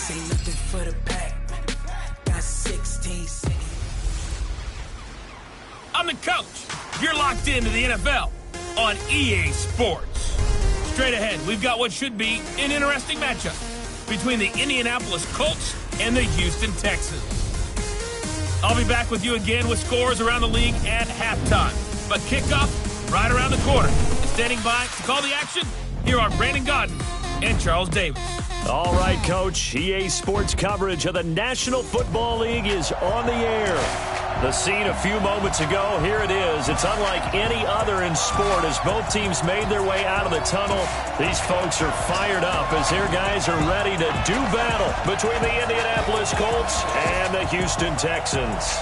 This ain't nothing for the pack. Got 16 cities. I'm the coach. You're locked into the NFL on EA Sports. Straight ahead, we've got what should be an interesting matchup between the Indianapolis Colts and the Houston Texans. I'll be back with you again with scores around the league at halftime. But kickoff right around the corner. Standing by to call the action, here are Brandon Godden and Charles Davis. All right, Coach. EA Sports coverage of the National Football League is on the air. The scene a few moments ago, here it is. It's unlike any other in sport as both teams made their way out of the tunnel. These folks are fired up as their guys are ready to do battle between the Indianapolis Colts and the Houston Texans.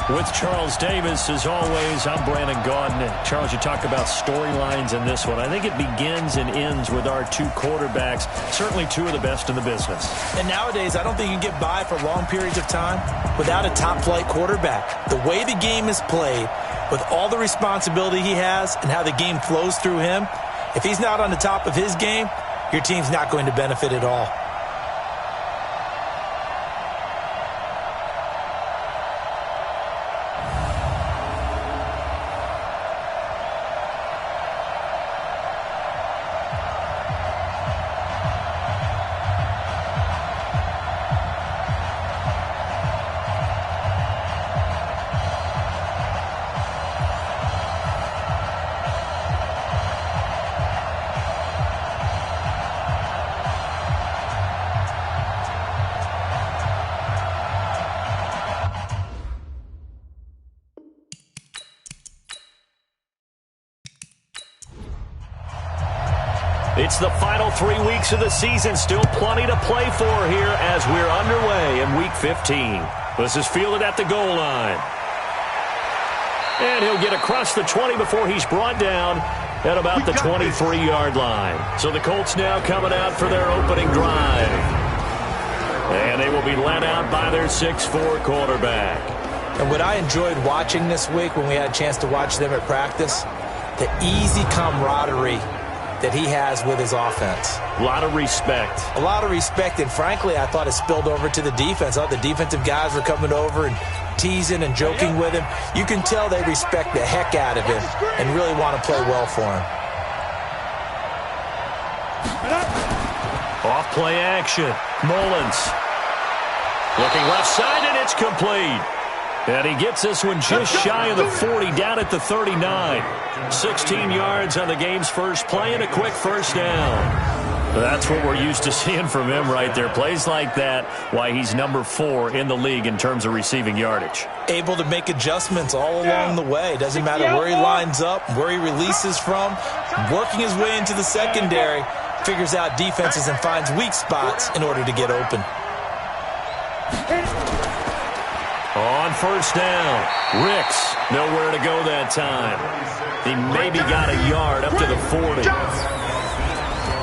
With Charles Davis, as always, I'm Brandon Gaudin. Charles, you talk about storylines in this one. I think it begins and ends with our two quarterbacks, certainly two of the best in the business. And nowadays, I don't think you can get by for long periods of time without a top-flight quarterback. The way the game is played, with all the responsibility he has and how the game flows through him, if he's not on the top of his game, your team's not going to benefit at all. It's the final 3 weeks of the season. Still plenty to play for here as we're underway in Week 15. This is fielded at the goal line. And he'll get across the 20 before he's brought down at about the 23-yard line. So the Colts now coming out for their opening drive. And they will be led out by their 6'4 quarterback. And what I enjoyed watching this week when we had a chance to watch them at practice, the easy camaraderie that he has with his offense. A lot of respect. A lot of respect, and frankly, I thought it spilled over to the defense. I thought the defensive guys were coming over and teasing and joking with him. You can tell they respect the heck out of him and really want to play well for him. Off play action. Mullins. Looking left side, and it's complete. And he gets this one just shy of the 40, down at the 39. 16 yards on the game's first play and a quick first down. That's what we're used to seeing from him right there. Plays like that, why he's number 4 in the league in terms of receiving yardage. Able to make adjustments all along the way. Doesn't matter where he lines up, where he releases from. Working his way into the secondary, figures out defenses and finds weak spots in order to get open. On first down, Ricks, nowhere to go that time. He maybe got a yard up to the 40.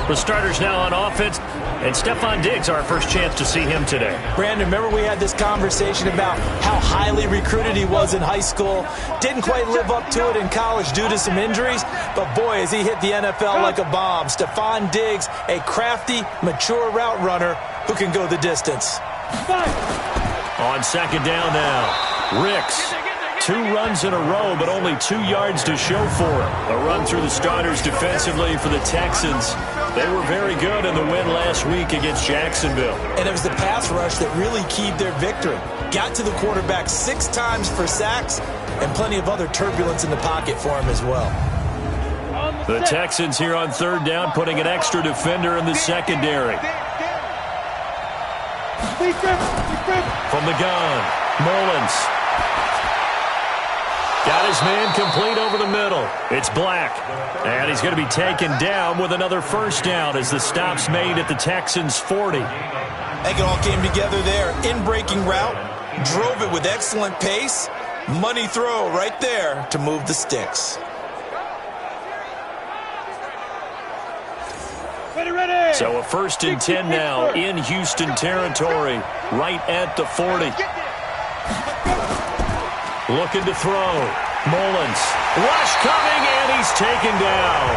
The starters now on offense, and Stephon Diggs, our first chance to see him today. Brandon, remember we had this conversation about how highly recruited he was in high school. Didn't quite live up to it in college due to some injuries, but boy, has he hit the NFL like a bomb. Stephon Diggs, a crafty, mature route runner who can go the distance. On second down now, Ricks. 2 runs in a row, but only 2 yards to show for it. A run through the starters defensively for the Texans. They were very good in the win last week against Jacksonville. And it was the pass rush that really keyed their victory. Got to the quarterback 6 times for sacks and plenty of other turbulence in the pocket for him as well. The Texans here on third down putting an extra defender in the secondary. From the gun, Mullins. Got his man complete over the middle. It's Black. And he's going to be taken down with another first down as the stop's made at the Texans' 40. I think it all came together there. In-breaking route. Drove it with excellent pace. Money throw right there to move the sticks. Ready. So a 1st and 10 now in Houston territory, right at the 40. Looking to throw. Mullins. Rush coming, and he's taken down.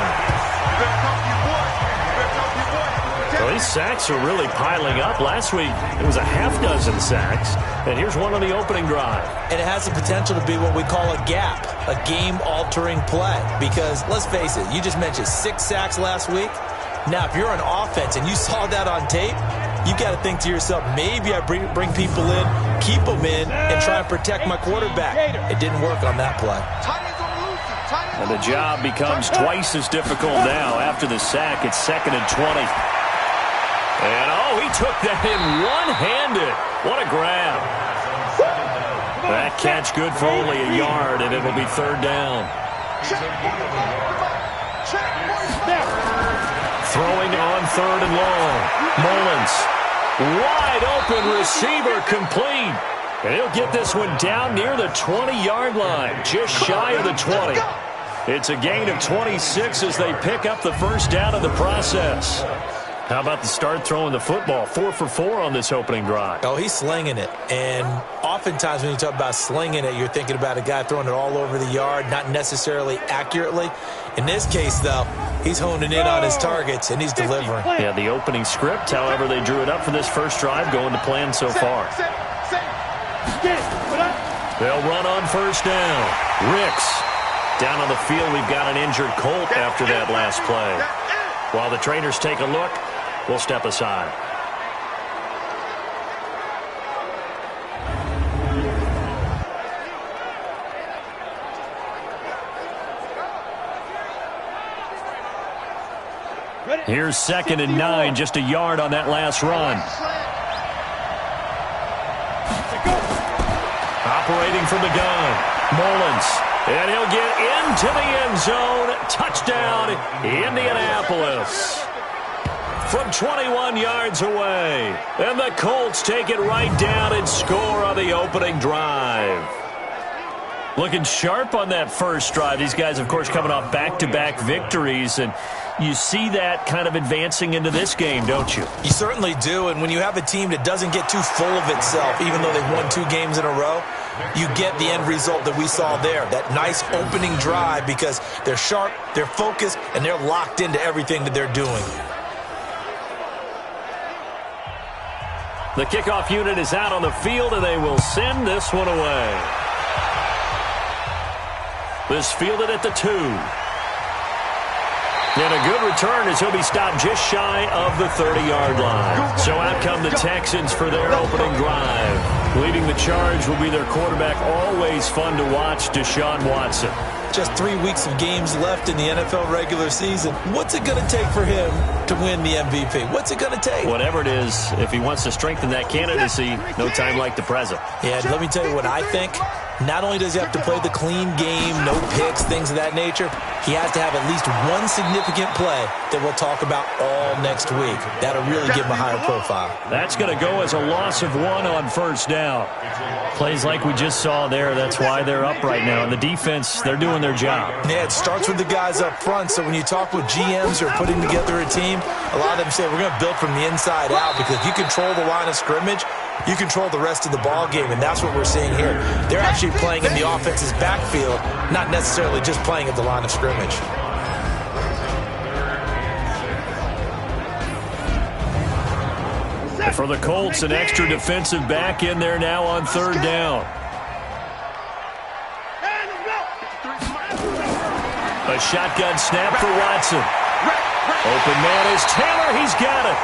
So These sacks are really piling up. Last week, it was a half dozen sacks. And here's one on the opening drive. And it has the potential to be what we call a gap, a game-altering play. Because, let's face it, you just mentioned 6 sacks last week. Now, if you're an offense and you saw that on tape, you've got to think to yourself, maybe I bring people in, keep them in, and try and protect my quarterback. It didn't work on that play. And the job becomes twice as difficult now. After the sack, it's 2nd and 20. And, oh, he took that in one-handed. What a grab. That catch good for only a yard, and it'll be 3rd down. Throwing on 3rd and long. Mullins. Wide open receiver complete. And he'll get this one down near the 20-yard line. Just shy of the 20. It's a gain of 26 as they pick up the first down in the process. How about the start throwing the football? 4 for 4 on this opening drive. Oh, he's slinging it. And oftentimes when you talk about slinging it, you're thinking about a guy throwing it all over the yard, not necessarily accurately. In this case, though, he's honing in on his targets, and he's delivering. Yeah, the opening script, however, they drew it up for this first drive, going to plan so far. They'll run on first down. Ricks. Down on the field, we've got an injured Colt after that last play. While the trainers take a look, we'll step aside. Here's 2nd and 9, just a yard on that last run. Operating from the gun, Mullins. And he'll get into the end zone. Touchdown, Indianapolis. From 21 yards away. And the Colts take it right down and score on the opening drive. Looking sharp on that first drive. These guys, of course, coming off back-to-back victories. And you see that kind of advancing into this game, don't you? You certainly do. And when you have a team that doesn't get too full of itself, even though they've won 2 games in a row, you get the end result that we saw there. That nice opening drive because they're sharp, they're focused, and they're locked into everything that they're doing. The kickoff unit is out on the field, and they will send this one away. This fielded at the 2. And a good return as he'll be stopped just shy of the 30-yard line. So out come the Texans for their opening drive. Leading the charge will be their quarterback, always fun to watch, Deshaun Watson. Just 3 weeks of games left in the NFL regular season. What's it going to take for him to win the MVP? What's it going to take? Whatever it is, if he wants to strengthen that candidacy, no time like the present. Yeah, let me tell you what I think. Not only does he have to play the clean game, no picks, things of that nature, he has to have at least one significant play that we'll talk about all next week. That'll really give him a higher profile. That's going to go as a loss of 1 on first down. Plays like we just saw there, that's why they're up right now. And the defense, they're doing their job. Yeah, it starts with the guys up front. So when you talk with GMs who are putting together a team, a lot of them say we're going to build from the inside out because if you control the line of scrimmage, you control the rest of the ball game, and that's what we're seeing here. They're actually playing in the offense's backfield, not necessarily just playing at the line of scrimmage. For the Colts, an extra defensive back in there now on 3rd down. A shotgun snap for Watson. Open man is Taylor. He's got it.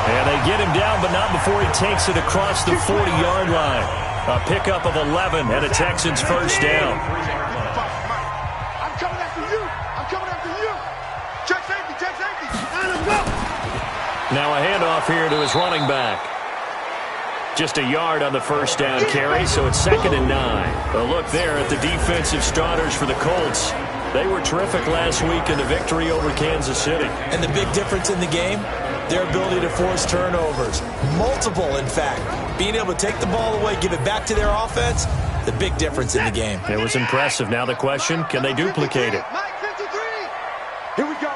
And they get him down, but not before he takes it across the 40-yard line. A pickup of 11 and a Texans first down. I'm coming after you. I'm coming after you. Check safety. And let's go. Now a handoff here to his running back. Just a yard on the first down carry, so it's 2nd and 9. A look there at the defensive starters for the Colts. They were terrific last week in the victory over Kansas City. And the big difference in the game, their ability to force turnovers. Multiple, in fact. Being able to take the ball away, give it back to their offense, the big difference in the game. It was impressive. Now the question, can they duplicate it? Here we go.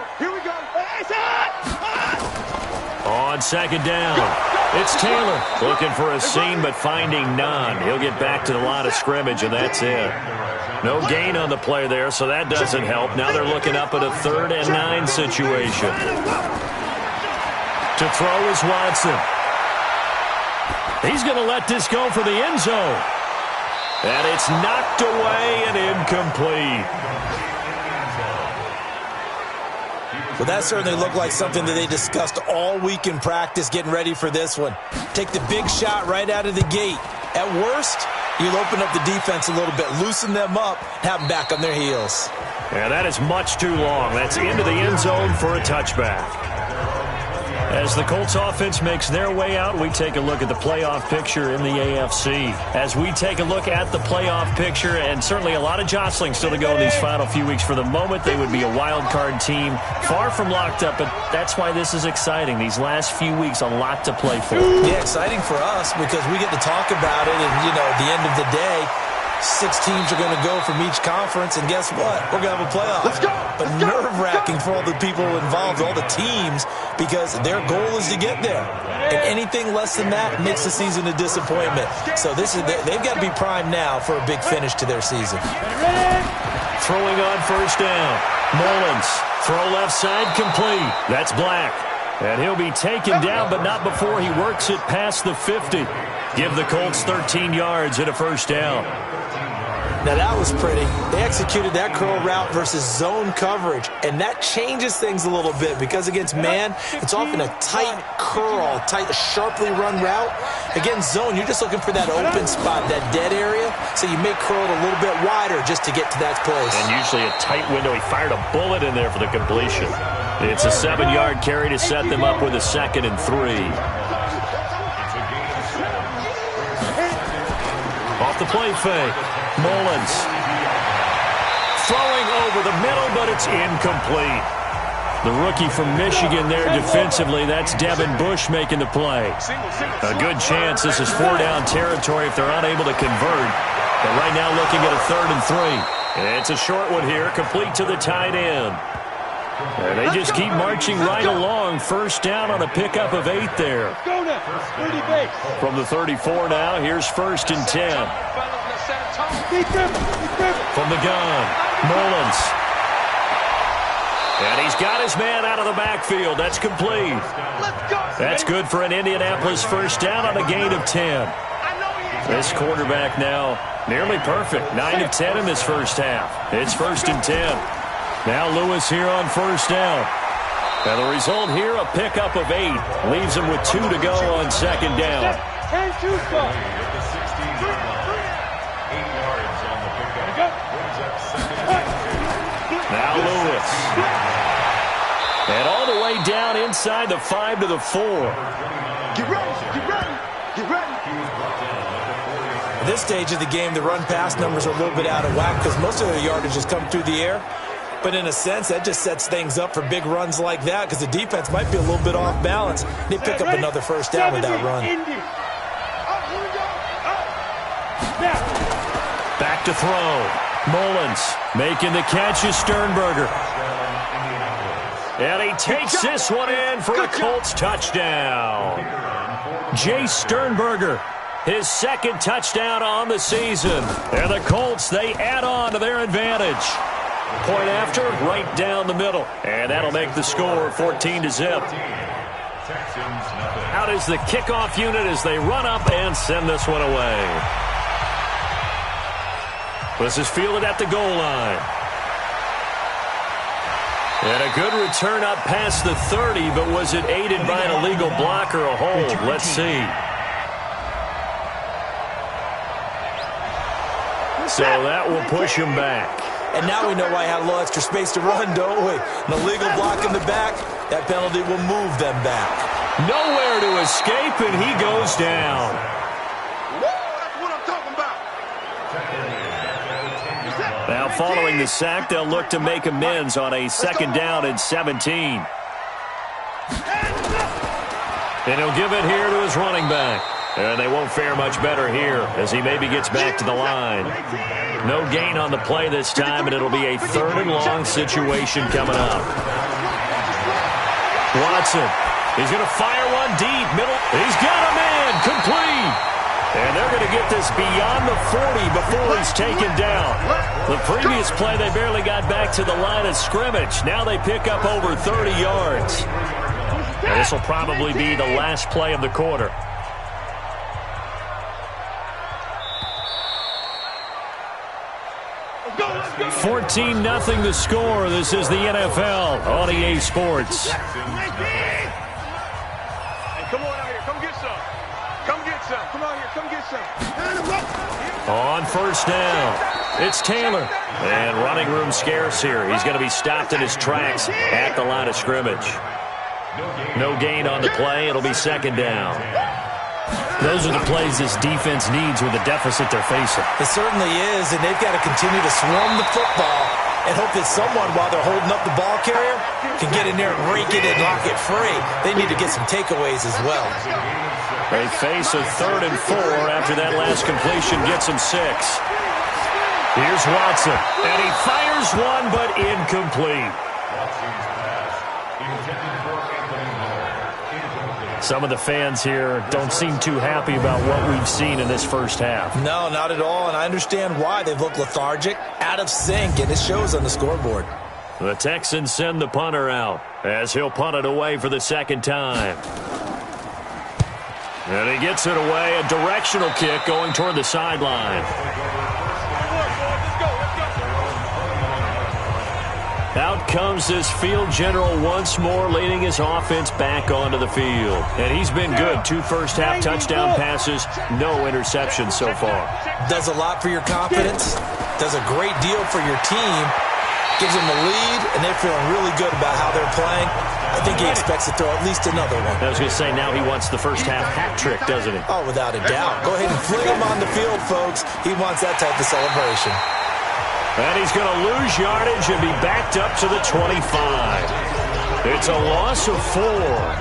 On 2nd down, it's Taylor looking for a seam but finding none. He'll get back to the line of scrimmage, and that's it. No gain on the play there, so that doesn't help. Now they're looking up at a 3rd and 9 situation. To throw is Watson. He's going to let this go for the end zone. And it's knocked away and incomplete. Well, that certainly looked like something that they discussed all week in practice getting ready for this one. Take the big shot right out of the gate. At worst, you'll open up the defense a little bit, loosen them up, have them back on their heels. Yeah, that is much too long. That's into the end zone for a touchback. As the Colts offense makes their way out, we take a look at the playoff picture in the AFC. As we take a look at the playoff picture, and certainly a lot of jostling still to go in these final few weeks. For the moment, they would be a wild card team, far from locked up, but that's why this is exciting. These last few weeks, a lot to play for. Yeah, exciting for us because we get to talk about it, and, you know, at the end of the day, 6 teams are going to go from each conference, and guess what? We're going to have a playoff. Let's go! But nerve-wracking for all the people involved, all the teams, because their goal is to get there. And anything less than that makes the season a disappointment. So they've got to be primed now for a big finish to their season. Throwing on first down. Mullins. Throw left side complete. That's Black. And he'll be taken down, but not before he works it past the 50. Give the Colts 13 yards and a first down. Now, that was pretty. They executed that curl route versus zone coverage, and that changes things a little bit because against man, it's often a tight curl, sharply run route. Against zone, you're just looking for that open spot, that dead area, so you may curl it a little bit wider just to get to that place. And usually a tight window. He fired a bullet in there for the completion. It's a 7-yard carry to set them up with a 2nd and 3. Off the play fake. Mullins. Throwing over the middle, but it's incomplete. The rookie from Michigan there defensively. That's Devin Bush making the play. A good chance this is 4-down territory if they're unable to convert. But right now looking at a 3rd and 3. It's a short one here, complete to the tight end. And they just keep marching right along. First down on a pickup of 8 there. From the 34 now, here's 1st and 10. From the gun, Mullins. And he's got his man out of the backfield. That's complete. That's good for an Indianapolis first down on a gain of 10. This quarterback now nearly perfect. 9 of 10 in this first half. It's 1st and 10. Now Lewis here on first down. And the result here, a pickup of 8. Leaves him with 2 to go on 2nd down. Now Lewis. And all the way down inside the 5 to the 4. Get ready, get ready, get ready. At this stage of the game, the run-pass numbers are a little bit out of whack because most of their yardage has come through the air. But in a sense, that just sets things up for big runs like that because the defense might be a little bit off balance. They pick up another first down with that run. Back to throw. Mullins making the catch is Sternberger. And he takes this one in for a Colts touchdown. Jay Sternberger, his 2nd touchdown on the season. And the Colts, they add on to their advantage. Point after, right down the middle. And that'll make the score 14-0. Out is the kickoff unit as they run up and send this one away. This is fielded at the goal line. And a good return up past the 30, but was it aided by an illegal block or a hold? Let's see. So that will push him back. And now we know why I had a little extra space to run, don't we? An illegal block in the back, that penalty will move them back. Nowhere to escape, and he goes down. That's what I'm talking about. Now following the sack, they'll look to make amends on a 2nd down and 17. And he'll give it here to his running back. And they won't fare much better here as he maybe gets back to the line. No gain on the play this time, and it'll be a 3rd and long situation coming up. Watson, he's going to fire one deep, middle. He's got a man, complete. And they're going to get this beyond the 40 before he's taken down. The previous play, they barely got back to the line of scrimmage. Now they pick up over 30 yards. And this will probably be the last play of the quarter. Let's go. 14-0 the score. This is the NFL on EA Sports. Hey, come on out here. Come get some. Come get some. Come out here. Come get some. On first down, it's Taylor. And running room scarce here. He's going to be stopped in his tracks at the line of scrimmage. No gain on the play. It'll be second down. Those are the plays this defense needs with the deficit they're facing. It certainly is, and they've got to continue to swarm the football and hope that someone, while they're holding up the ball carrier, can get in there and rake it and lock it free. They need to get some takeaways as well. They face a 3rd and 4 after that last completion gets them 6. Here's Watson, and he fires one, but incomplete. Some of the fans here don't seem too happy about what we've seen in this first half. No, not at all, and I understand why. They've looked lethargic, out of sync, and it shows on the scoreboard. The Texans send the punter out as he'll punt it away for the second time. And he gets it away, a directional kick going toward the sideline. Out comes this field general once more, leading his offense back onto the field. And he's been good. 2 first-half touchdown passes, no interceptions so far. Does a lot for your confidence, does a great deal for your team, gives them a lead, and they're feeling really good about how they're playing. I think he expects to throw at least another one. I was going to say, now he wants the first-half hat trick, doesn't he? Oh, without a doubt. Go ahead and fling him on the field, folks. He wants that type of celebration. And he's going to lose yardage and be backed up to the 25. It's a loss of 4.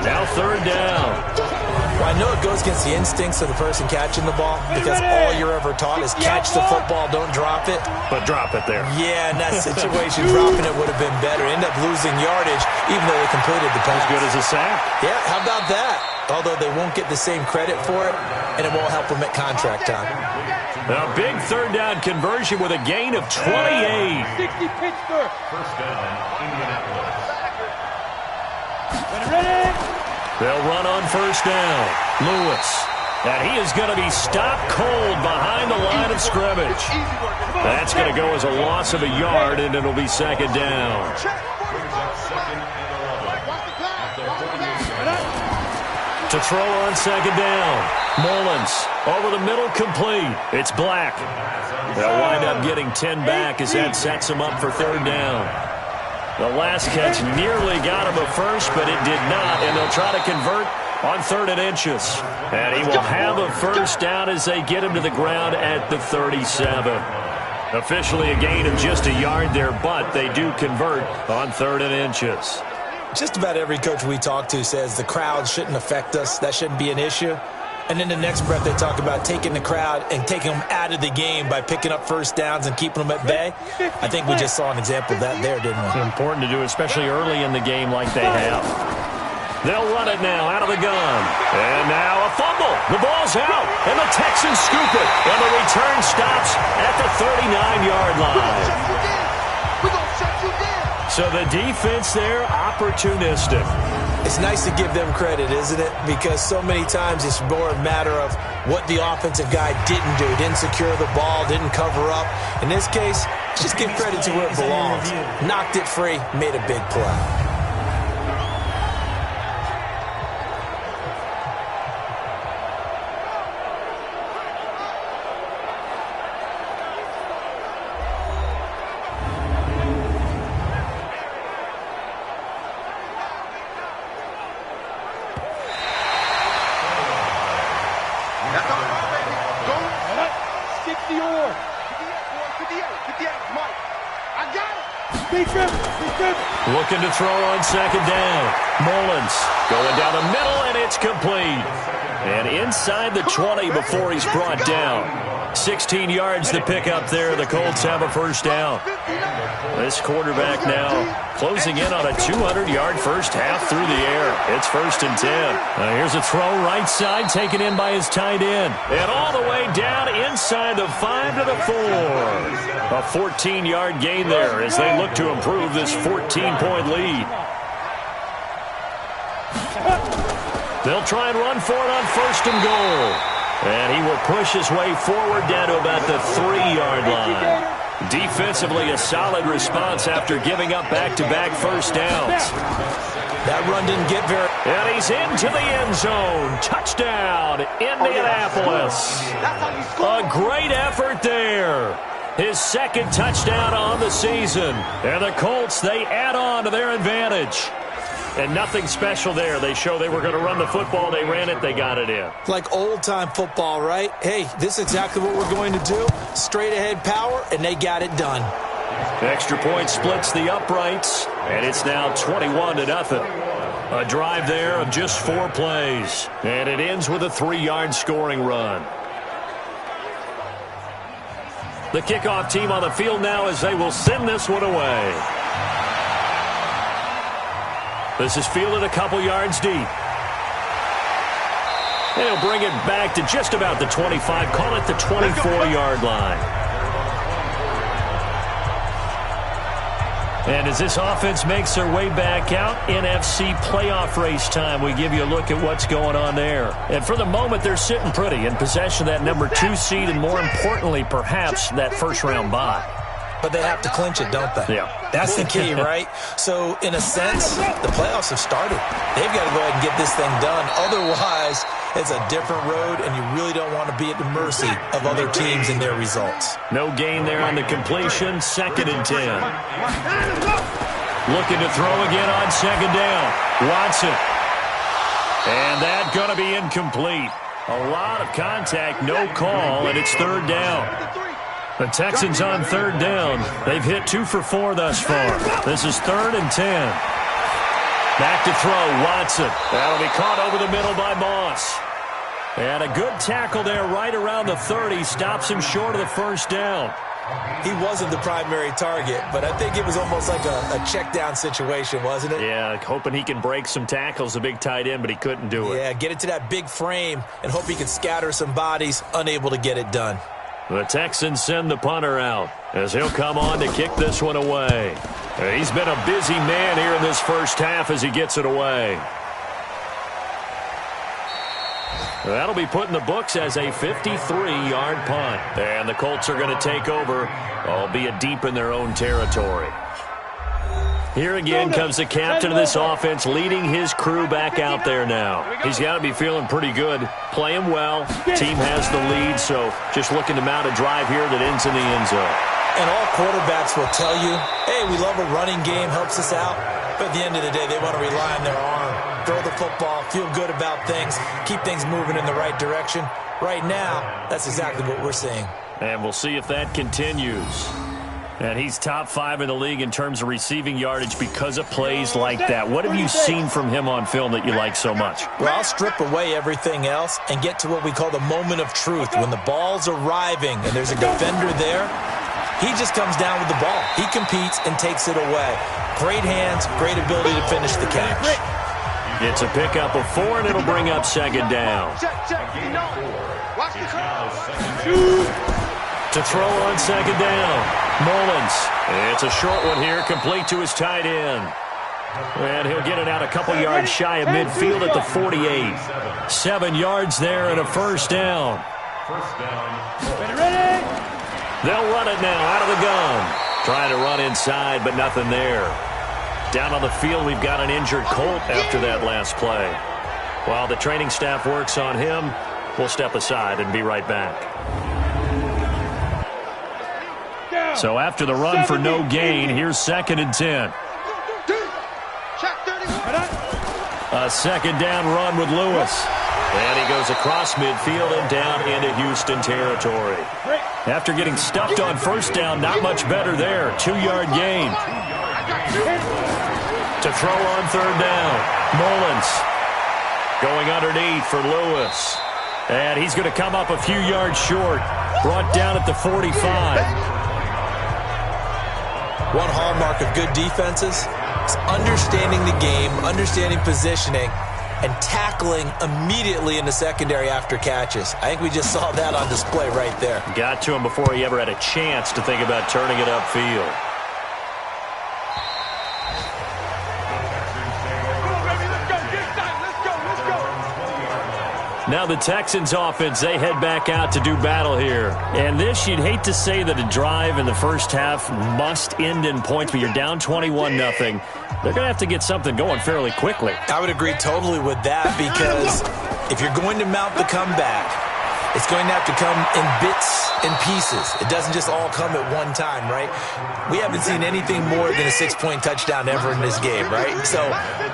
Now 3rd down. Well, I know it goes against the instincts of the person catching the ball because all you're ever taught is catch the football, don't drop it. But drop it there. Yeah, in that situation, dropping it would have been better. End up losing yardage even though they completed the pass. As good as a sack. Yeah, how about that? Although they won't get the same credit for it, and it won't help them at contract time. A big 3rd down conversion with a gain of 28. 60 Pittsburgh. First down, Indianapolis. They'll run on first down. Lewis. And he is going to be stopped cold behind the line of scrimmage. That's going to go as a loss of a yard, and it'll be second down. To throw on second down. Mullins over the middle, complete. It's Black. They'll wind up getting 10 back as that sets him up for 3rd down. The last catch nearly got him a first, but it did not, and they'll try to convert on 3rd and inches. And he will have a first down as they get him to the ground at the 37. Officially a gain of just a yard there, but they do convert on 3rd and inches. Just about every coach we talk to says the crowd shouldn't affect us. That shouldn't be an issue. And in the next breath, they talk about taking the crowd and taking them out of the game by picking up first downs and keeping them at bay. I think we just saw an example of that there, didn't we? Important to do, especially early in the game like they have. They'll run it now out of the gun. And now a fumble. The ball's out. And the Texans scoop it. And the return stops at the 39-yard line. So the defense there, opportunistic. It's nice to give them credit, isn't it? Because so many times it's more a matter of what the offensive guy didn't do. Didn't secure the ball, didn't cover up. In this case, just give credit to where it belongs. Knocked it free, made a big play. Looking to throw on second down. Mullins going down the middle, and it's complete. And inside the 20 before he's brought down. 16 yards to pick up there. The Colts have a first down. This quarterback now closing in on a 200-yard first half through the air. It's 1st and 10. Here's a throw right side taken in by his tight end. And all the way down inside the 5 to the 4. A 14-yard gain there as they look to improve this 14-point lead. They'll try and run for it on 1st and goal. And he will push his way forward down to about the 3-yard line. Defensively, a solid response after giving up back-to-back first downs. That run didn't get very... And he's into the end zone. Touchdown, Indianapolis. A great effort there. His 2nd touchdown on the season. And the Colts, they add on to their advantage. And nothing special there. They show they were going to run the football. They ran it. They got it in. Like old-time football, right? Hey, this is exactly what we're going to do. Straight-ahead power, and they got it done. Extra point splits the uprights, and it's now 21-0. A drive there of just 4 plays. And it ends with a 3-yard scoring run. The kickoff team on the field now as they will send this one away. This is fielded a couple yards deep. They'll bring it back to just about the 25. Call it the 24-yard line. And as this offense makes their way back out, NFC playoff race time, we give you a look at what's going on there. And for the moment, they're sitting pretty in possession of that number 2 seed and, more importantly, perhaps that first-round bye. But they have to clinch it, don't they? Yeah. That's the key, right? So, in a sense, the playoffs have started. They've got to go ahead and get this thing done. Otherwise, it's a different road, and you really don't want to be at the mercy of other teams and their results. No gain there on the completion. 2nd and 10. Looking to throw again on 2nd down. Watson. And that's going to be incomplete. A lot of contact, no call, and it's 3rd down. The Texans on 3rd down. They've hit 2 for 4 thus far. This is 3rd and 10. Back to throw, Watson. That'll be caught over the middle by Moss. And a good tackle there right around the 30. Stops him short of the 1st down. He wasn't the primary target, but I think it was almost like a check down situation, wasn't it? Yeah, hoping he can break some tackles, a big tight end, but he couldn't do it. Yeah, get it to that big frame and hope he can scatter some bodies, unable to get it done. The Texans send the punter out as he'll come on to kick this one away. He's been a busy man here in this first half as he gets it away. That'll be put in the books as a 53-yard punt. And the Colts are going to take over, albeit deep in their own territory. Here again comes the captain of this offense, leading his crew back out there now. He's got to be feeling pretty good, playing well. Team has the lead, so just looking to mount a drive here that ends in the end zone. And all quarterbacks will tell you, hey, we love a running game, helps us out. But at the end of the day, they want to rely on their arm, throw the football, feel good about things, keep things moving in the right direction. Right now, that's exactly what we're seeing. And we'll see if that continues. And he's top 5 in the league in terms of receiving yardage because of plays like that. What have you seen from him on film that you like so much? Well, I'll strip away everything else and get to what we call the moment of truth. When the ball's arriving and there's a defender there, he just comes down with the ball. He competes and takes it away. Great hands, great ability to finish the catch. It's a pickup of 4, and it'll bring up 2nd down. Watch the call. To throw on 2nd down. Mullins. It's a short one here, complete to his tight end. And he'll get it out a couple yards shy of midfield at the 48. 7 yards there and a 1st down. They'll run it now out of the gun. Trying to run inside, but nothing there. Down on the field, we've got an injured Colt after that last play. While the training staff works on him, we'll step aside and be right back. So after the run for no gain, here's 2nd and 10. A 2nd down run with Lewis. And he goes across midfield and down into Houston territory. After getting stuffed on 1st down, not much better there. 2-yard gain. To throw on 3rd down. Mullins going underneath for Lewis. And he's going to come up a few yards short. Brought down at the 45. One hallmark of good defenses is understanding the game, understanding positioning, and tackling immediately in the secondary after catches. I think we just saw that on display right there. Got to him before he ever had a chance to think about turning it upfield. Now the Texans offense, they head back out to do battle here. And this, you'd hate to say that a drive in the first half must end in points, but you're down 21-0. They're going to have to get something going fairly quickly. I would agree totally with that, because if you're going to mount the comeback, it's going to have to come in bits and pieces. It doesn't just all come at one time, right? We haven't seen anything more than a 6-point touchdown ever in this game, right? So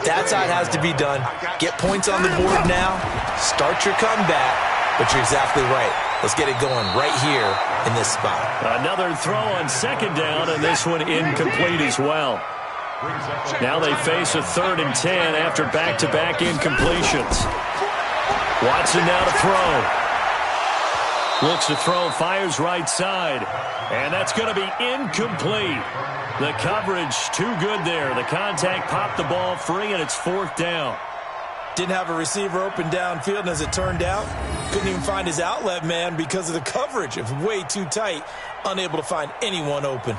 that's how it has to be done. Get points on the board now. Start your comeback. But you're exactly right. Let's get it going right here in this spot. Another throw on second down, and this one incomplete as well. Now they face a 3rd and 10 after back-to-back incompletions. Watson now to throw. Looks to throw, fires right side. And that's going to be incomplete. The coverage too good there. The contact popped the ball free, and it's 4th down. Didn't have a receiver open downfield, and as it turned out, couldn't even find his outlet man because of the coverage. It was way too tight, unable to find anyone open.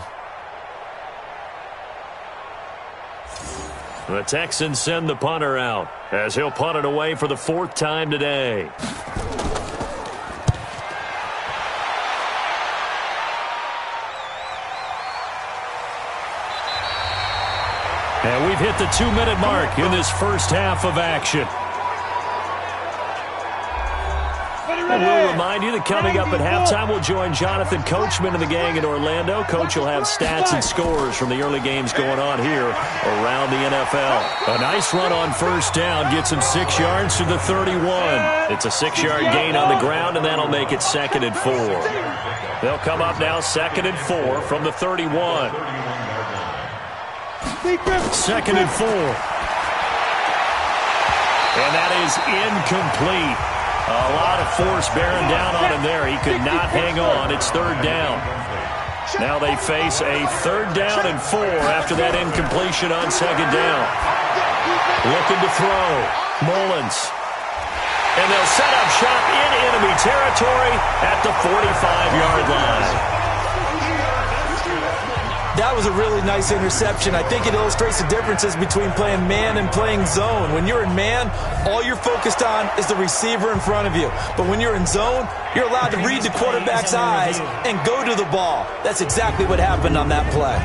The Texans send the punter out as he'll punt it away for the 4th time today. And we've hit the 2-minute mark in this first half of action. And we'll remind you that coming up at halftime, we'll join Jonathan Coachman and the gang in Orlando. Coach will have stats and scores from the early games going on here around the NFL. A nice run on first down gets him 6 yards to the 31. It's a 6-yard gain on the ground, and that'll make it 2nd and 4. They'll come up now 2nd and 4 from the 31. 2nd and 4. And that is incomplete. A lot of force bearing down on him there. He could not hang on. It's 3rd down. Now they face a 3rd down and 4 after that incompletion on 2nd down. Looking to throw. Mullins. And they'll set up shop in enemy territory at the 45-yard line. That was a really nice interception. I think it illustrates the differences between playing man and playing zone. When you're in man, all you're focused on is the receiver in front of you. But when you're in zone, you're allowed to read the quarterback's eyes and go to the ball. That's exactly what happened on that play.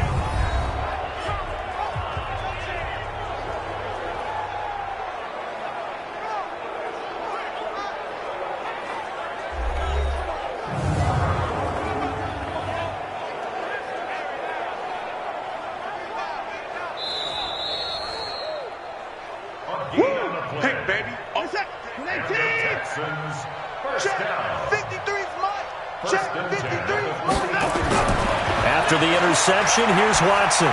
After the interception, here's Watson.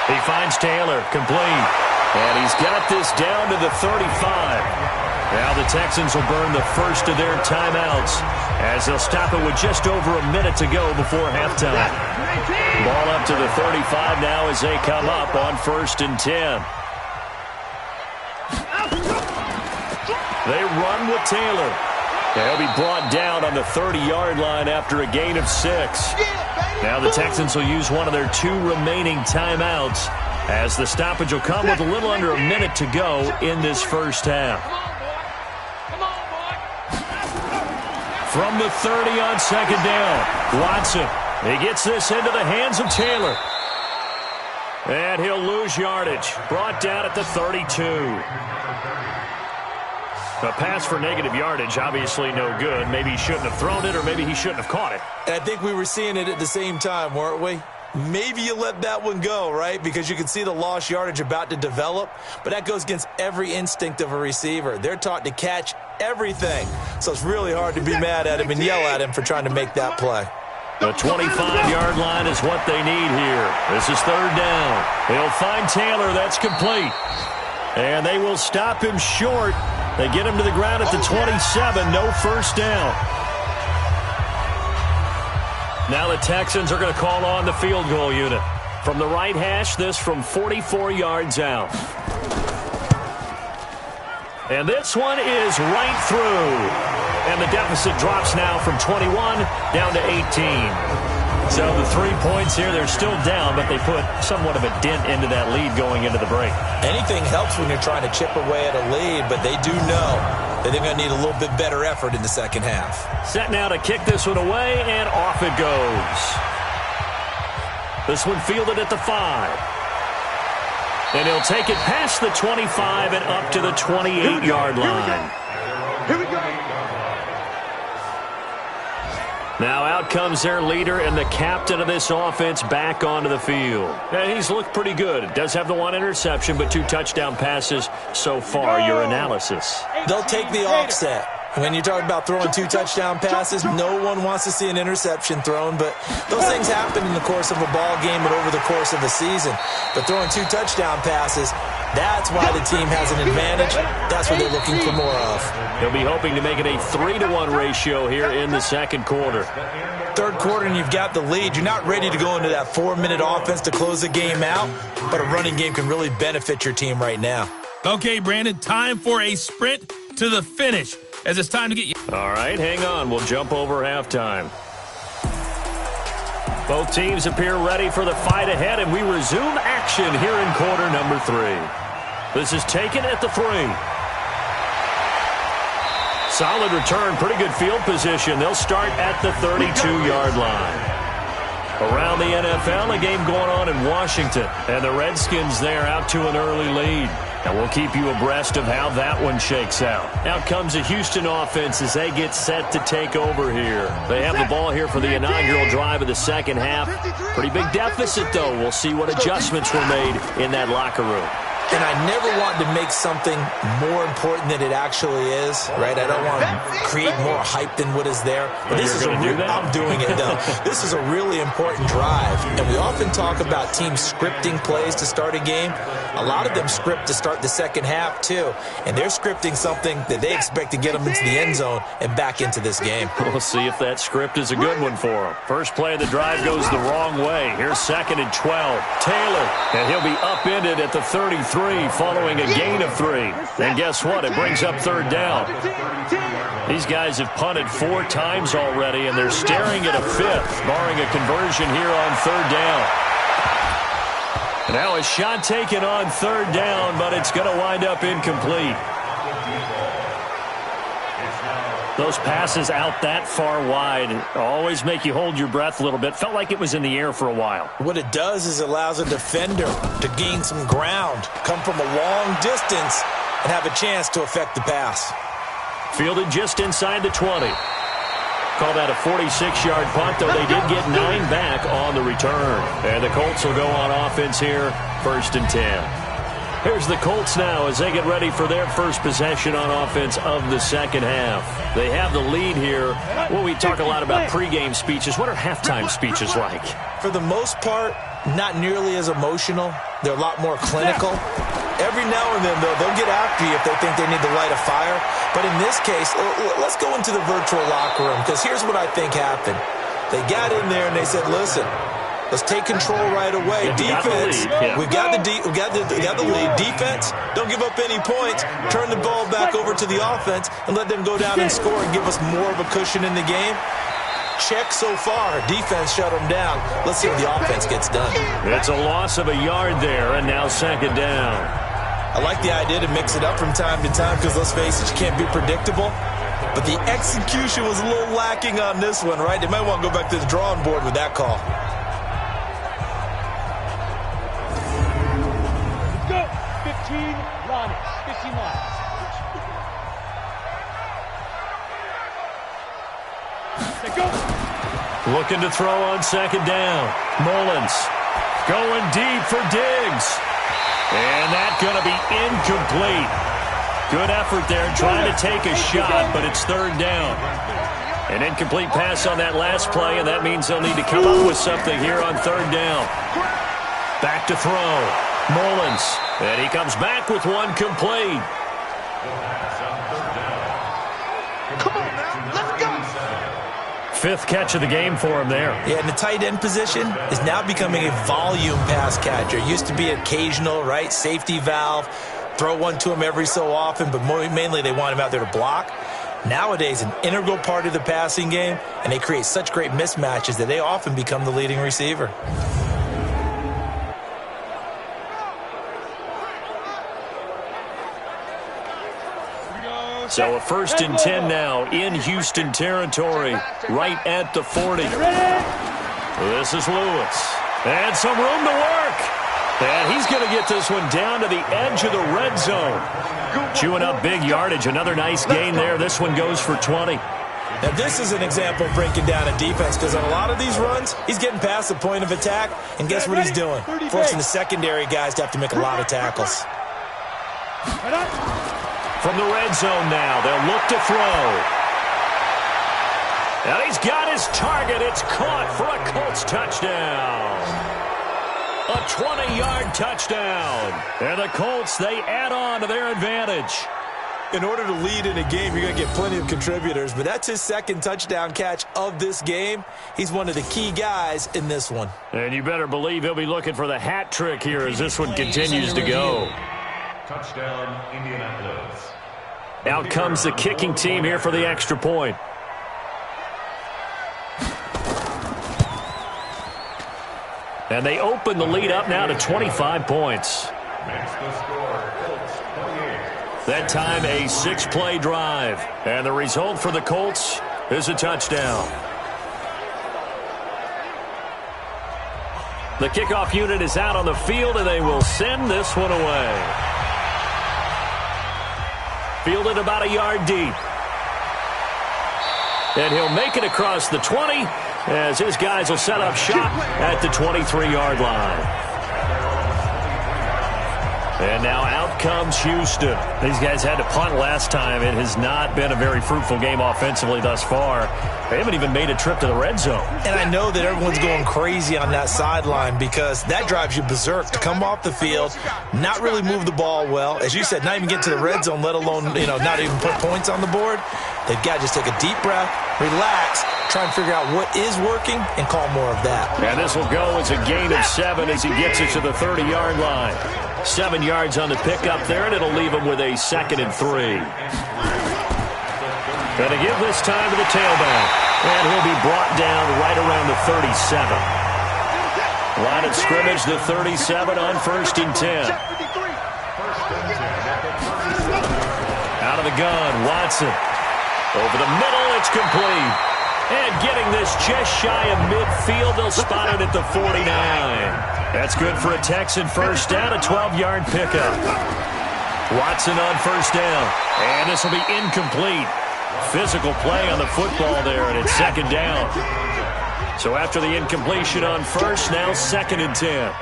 He finds Taylor, complete. And he's got this down to the 35. Now the Texans will burn the first of their timeouts as they'll stop it with just over a minute to go before halftime. Ball up to the 35 now as they come up on 1st and 10. They run with Taylor. He'll be brought down on the 30-yard line after a gain of 6. Now the Texans will use one of their 2 remaining timeouts as the stoppage will come with a little under a minute to go in this first half. From the 30 on 2nd down, Watson. He gets this into the hands of Taylor. And he'll lose yardage. Brought down at the 32. A pass for negative yardage, obviously no good. Maybe he shouldn't have thrown it, or maybe he shouldn't have caught it. And I think we were seeing it at the same time, weren't we? Maybe you let that one go, right? Because you can see the lost yardage about to develop. But that goes against every instinct of a receiver. They're taught to catch everything. So it's really hard to be mad at him and yell at him for trying to make that play. The 25-yard line is what they need here. This is 3rd down. He'll find Taylor. That's complete. And they will stop him short. They get him to the ground at the 27. No first down. Now the Texans are going to call on the field goal unit. From the right hash, this from 44 yards out. And this one is right through. And the deficit drops now from 21 down to 18. So the 3 points here, they're still down, but they put somewhat of a dent into that lead going into the break. Anything helps when you're trying to chip away at a lead, but they do know that they're going to need a little bit better effort in the second half. Set now to kick this one away, and off it goes. This one fielded at the 5. And he'll take it past the 25 and up to the 28-yard line. Here we go. Now out comes their leader and the captain of this offense back onto the field. And he's looked pretty good. Does have the 1 interception, but 2 touchdown passes so far. Your analysis? They'll take the offset. When you're talking about throwing 2 touchdown passes, no one wants to see an interception thrown, but those things happen in the course of a ball game and over the course of a season. But throwing 2 touchdown passes, that's why the team has an advantage. That's what they're looking for more of. He'll be hoping to make it a 3-to-1 ratio here in the second quarter. Third quarter and you've got the lead. You're not ready to go into that 4-minute offense to close the game out, but a running game can really benefit your team right now. Okay, Brandon, time for a sprint to the finish, as it's time to get you. All right, hang on. We'll jump over halftime. Both teams appear ready for the fight ahead, and we resume action here in quarter number 3. This is taken at the 3. Solid return, pretty good field position. They'll start at the 32-yard line. Around the NFL, a game going on in Washington, and the Redskins there out to an early lead. And we'll keep you abreast of how that one shakes out. Out comes the Houston offense as they get set to take over here. They have the ball here for the inaugural drive of the second half. Pretty big deficit, though. We'll see what adjustments were made in that locker room. And I never want to make something more important than it actually is, right? I don't want to create more hype than what is there. But this is I'm doing it, though. This is a really important drive. And we often talk about teams scripting plays to start a game. A lot of them script to start the second half, too. And they're scripting something that they expect to get them into the end zone and back into this game. We'll see if that script is a good one for them. First play of the drive goes the wrong way. Here's 2nd and 12. Taylor, and he'll be upended at the 33 following a gain of 3. And guess what? It brings up 3rd down. These guys have punted 4 times already, and they're staring at a 5th, barring a conversion here on 3rd down. Now a shot taken on 3rd down, but it's going to wind up incomplete. Those passes out that far wide always make you hold your breath a little bit. Felt like it was in the air for a while. What it does is it allows a defender to gain some ground, come from a long distance, and have a chance to affect the pass. Fielded just inside the 20. Call that a 46-yard punt, though they did get 9 back on the return. And the Colts will go on offense here, 1st and 10. Here's the Colts now as they get ready for their first possession on offense of the second half. They have the lead here. Well, we talk a lot about pregame speeches. What are halftime speeches like? For the most part, not nearly as emotional. They're a lot more clinical. Every now and then, though, they'll get after you if they think they need to light a fire. But in this case, let's go into the virtual locker room, because here's what I think happened. They got in there and they said, listen, let's take control right away. Defense, we got the lead. Defense, don't give up any points. Turn the ball back over to the offense and let them go down and score and give us more of a cushion in the game. Check so far. Defense shut them down. Let's see what the offense gets done. It's a loss of a yard there, and now 2nd down. I like the idea to mix it up from time to time because, let's face it, you can't be predictable. But the execution was a little lacking on this one, right? They might want to go back to the drawing board with that call. Go! 15 line. 15 line. Looking to throw on 2nd down. Mullins going deep for Diggs. And that's going to be incomplete. Good effort there trying to take a shot, but it's 3rd down. An incomplete pass on that last play, and that means they'll need to come up with something here on 3rd down. Back to throw. Mullins. And he comes back with one complete. Come on now, let's go. 5th catch of the game for him there. Yeah, and the tight end position is now becoming a volume pass catcher. It used to be occasional, right? Safety valve. Throw one to him every so often, but mainly they want him out there to block. Nowadays, an integral part of the passing game, and they create such great mismatches that they often become the leading receiver. So a 1st and 10 now in Houston territory, right at the 40. This is Lewis. And some room to work. And he's going to get this one down to the edge of the red zone. Chewing up big yardage. Another nice gain there. This one goes for 20. Now, this is an example of breaking down a defense, because on a lot of these runs, he's getting past the point of attack, and guess what he's doing? Forcing the secondary guys to have to make a lot of tackles. From the red zone now, they'll look to throw. And he's got his target. It's caught for a Colts touchdown. A 20-yard touchdown. And the Colts, they add on to their advantage. In order to lead in a game, you're going to get plenty of contributors, but that's his 2nd touchdown catch of this game. He's one of the key guys in this one. And you better believe he'll be looking for the hat trick here as this one continues to go. Touchdown, Indianapolis. Out comes the kicking team here for the extra point. And they open the lead up now to 25 points. Makes the score, Colts 28. That time a 6-play drive. And the result for the Colts is a touchdown. The kickoff unit is out on the field, and they will send this one away. Fielded about a yard deep. And he'll make it across the 20 as his guys will set up shop at the 23-yard line. And now out comes Houston. These guys had to punt last time. It has not been a very fruitful game offensively thus far. They haven't even made a trip to the red zone. And I know that everyone's going crazy on that sideline because that drives you berserk to come off the field, not really move the ball well. As you said, not even get to the red zone, let alone, not even put points on the board. They've got to just take a deep breath, relax, try and figure out what is working, and call more of that. And this will go as a gain of 7 as he gets it to the 30-yard line. 7 yards on the pickup there, and it'll leave him with a 2nd and 3. Going to give this time to the tailback. And he'll be brought down right around the 37. Line of scrimmage, the 37 on 1st and 10. Out of the gun, Watson. Over the middle, it's complete. And getting this just shy of midfield, they'll spot it at the 49. That's good for a Texan first down, a 12-yard pickup. Watson on first down. And this will be incomplete. Physical play on the football there, and it's 2nd down. So after the incompletion on first, now 2nd and 10.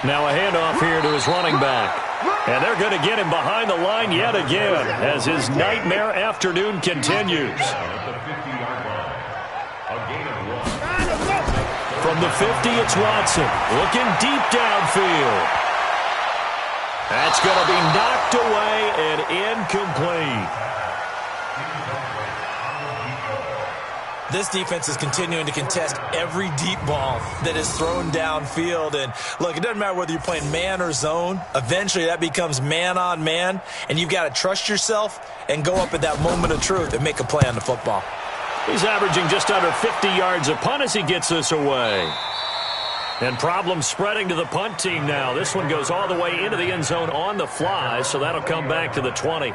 Now a handoff here to his running back. And they're going to get him behind the line yet again as his nightmare afternoon continues. From the 50, it's Watson looking deep downfield. That's going to be knocked away and incomplete. This defense is continuing to contest every deep ball that is thrown downfield. And, look, it doesn't matter whether you're playing man or zone. Eventually, that becomes man-on-man, and you've got to trust yourself and go up at that moment of truth and make a play on the football. He's averaging just under 50 yards a punt as he gets this away. And problems spreading to the punt team now. This one goes all the way into the end zone on the fly, so that'll come back to the 20.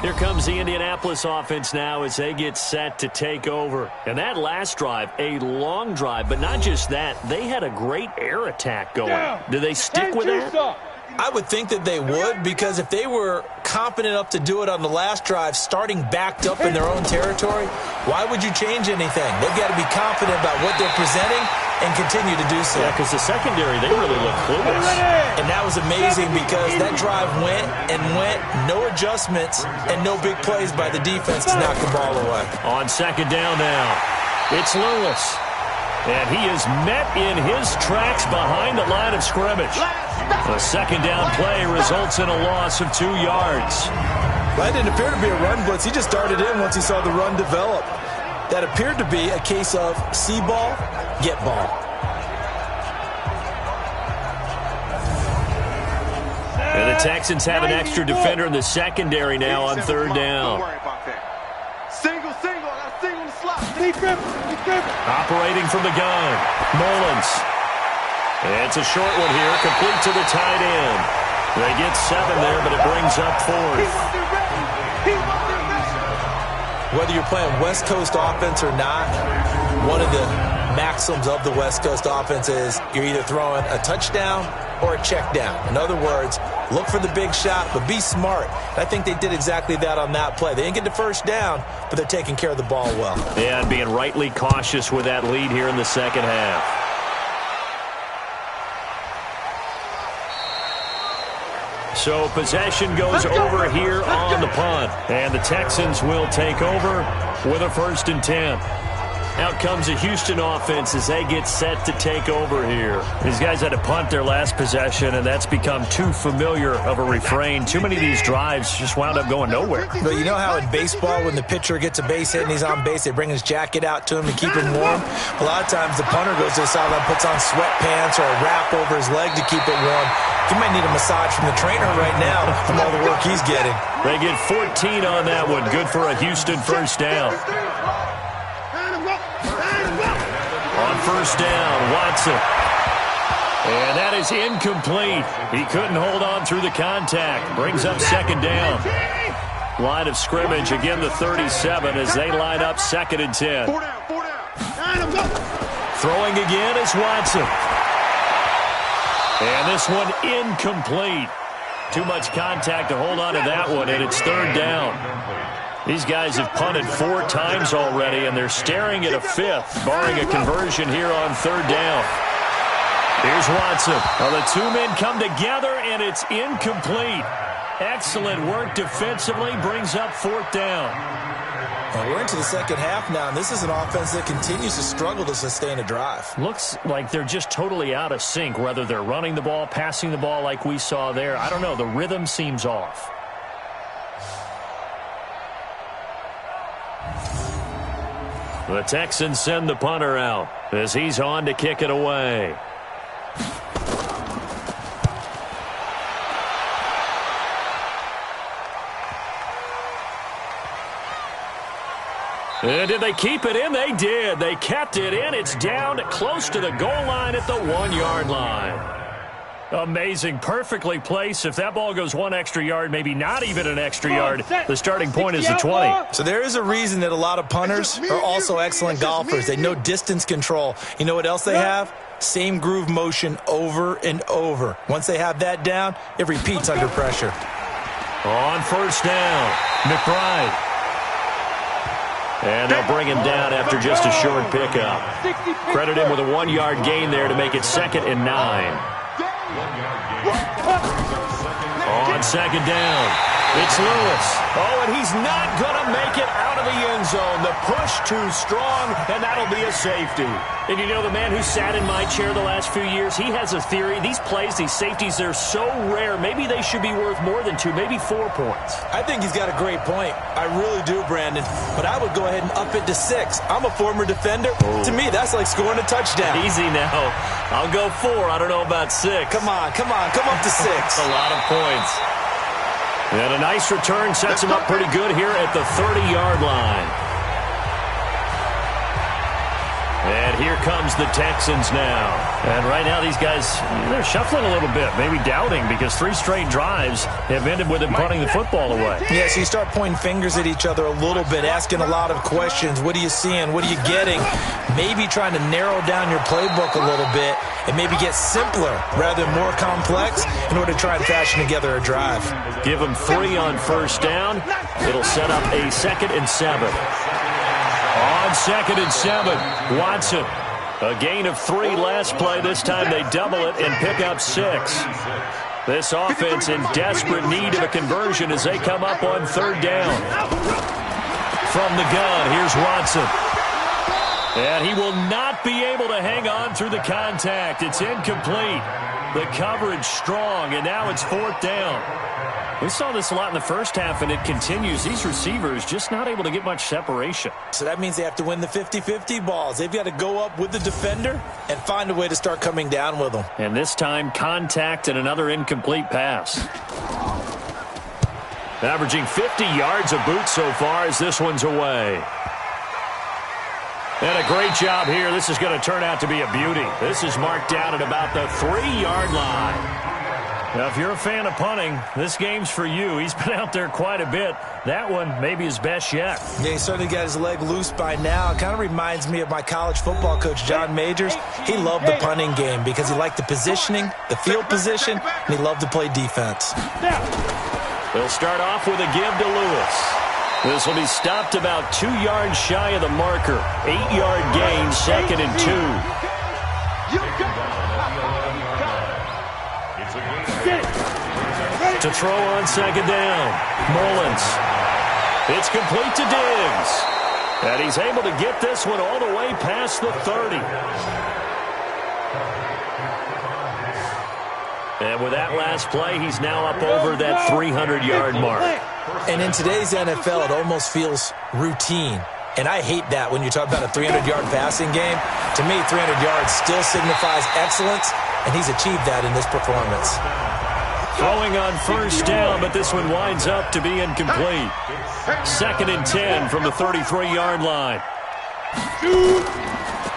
Here comes the Indianapolis offense now as they get set to take over. And that last drive, a long drive, but not just that. They had a great air attack going. Do they stick with that? I would think that they would, because if they were confident enough to do it on the last drive, starting backed up in their own territory, why would you change anything? They've got to be confident about what they're presenting and continue to do so. Yeah, because the secondary, they really look clueless. And that was amazing because that drive went and went, no adjustments, and no big plays by the defense to knock the ball away. On 2nd down now, it's Lewis. And he is met in his tracks behind the line of scrimmage. A 2nd down play results in a loss of 2 yards. That didn't appear to be a run blitz. He just darted in once he saw the run develop. That appeared to be a case of see ball, get ball. And the Texans have an extra defender in the secondary now on 3rd down. Single, single the slot. Operating from the gun, Mullins. It's a short one here, complete to the tight end. They get 7 there, but it brings up 4th. Whether you're playing West Coast offense or not, one of the maxims of the West Coast offense is you're either throwing a touchdown or a check down. In other words, look for the big shot, but be smart. And I think they did exactly that on that play. They didn't get the first down, but they're taking care of the ball well. Yeah, and being rightly cautious with that lead here in the second half. So possession goes over here on the punt. And the Texans will take over with a 1st and 10. Out comes the Houston offense as they get set to take over here. These guys had to punt their last possession, and that's become too familiar of a refrain. Too many of these drives just wound up going nowhere. But you know how in baseball, when the pitcher gets a base hit and he's on base, they bring his jacket out to him to keep him warm? A lot of times the punter goes to the sideline, puts on sweatpants or a wrap over his leg to keep it warm. He might need a massage from the trainer right now from all the work he's getting. They get 14 on that one. Good for a Houston 1st down. On 1st down, Watson. And that is incomplete. He couldn't hold on through the contact. Brings up 2nd down. Line of scrimmage, again the 37 as they line up 2nd and 10. Throwing again is Watson. And this one incomplete. Too much contact to hold on to that one, and it's 3rd down. These guys have punted 4 times already, and they're staring at a 5th, barring a conversion here on 3rd down. Here's Watson. Well, the 2 men come together, and it's incomplete. Excellent work defensively, brings up 4th down. Well, we're into the second half now, and this is an offense that continues to struggle to sustain a drive. Looks like they're just totally out of sync, whether they're running the ball, passing the ball like we saw there. I don't know. The rhythm seems off. The Texans send the punter out as he's on to kick it away. And did they keep it in? They did. They kept it in. It's down close to the goal line at the 1-yard line. Amazing. Perfectly placed. If that ball goes 1 extra yard, maybe not even an extra yard, the starting point is the 20. So there is a reason that a lot of punters are also excellent golfers. They know distance control. You know what else they have? Same groove motion over and over. Once they have that down, it repeats under pressure. On 1st down, McBride. And they'll bring him down after just a short pickup. Credit him with a 1-yard gain there to make it 2nd and 9. On 2nd down, it's Lewis. Oh, and he's not going to make it out of the end zone. The push too strong, and that'll be a safety. And you know, the man who sat in my chair the last few years, he has a theory. These plays, these safeties, they're so rare. Maybe they should be worth more than 2, maybe 4 points. I think he's got a great point. I really do, Brandon. But I would go ahead and up it to 6. I'm a former defender. Ooh. To me, that's like scoring a touchdown. Easy now. I'll go 4. I don't know about 6. Come on. Come up to 6. That's a lot of points. And a nice return sets him up pretty good here at the 30-yard line. And here comes the Texans now. And right now these guys, they're shuffling a little bit, maybe doubting, because 3 straight drives have ended with them punting the football away. Yeah, so you start pointing fingers at each other a little bit, asking a lot of questions. What are you seeing? What are you getting? Maybe trying to narrow down your playbook a little bit and maybe get simpler rather than more complex in order to try and fashion together a drive. Give them 3 on 1st down. It'll set up a 2nd and 7. On 2nd and 7, Watson. A gain of 3 last play. This time they double it and pick up 6. This offense in desperate need of a conversion as they come up on 3rd down. From the gun, here's Watson. And he will not be able to hang on through the contact. It's incomplete. The coverage strong, and now it's 4th down. We saw this a lot in the first half, and it continues. These receivers just not able to get much separation. So that means they have to win the 50-50 balls. They've got to go up with the defender and find a way to start coming down with them. And this time, contact and another incomplete pass. Averaging 50 yards a boot so far as this one's away. And a great job here. This is going to turn out to be a beauty. This is marked down at about the 3-yard line. Now, if you're a fan of punting, this game's for you. He's been out there quite a bit. That one, maybe his best yet. Yeah, he certainly got his leg loose by now. It kind of reminds me of my college football coach, John Majors. He loved the punting game because he liked the positioning, the field position, and he loved to play defense. They'll start off with a give to Lewis. This will be stopped about 2 yards shy of the marker. 8-yard gain, 2nd and 2. To throw on 2nd down. Mullins. It's complete to Diggs. And he's able to get this one all the way past the 30. And with that last play, he's now up over that 300-yard mark. And in today's NFL, it almost feels routine. And I hate that when you talk about a 300-yard passing game. To me, 300 yards still signifies excellence, and he's achieved that in this performance. Throwing on 1st down, but this one winds up to be incomplete. 2nd and 10 from the 33-yard line.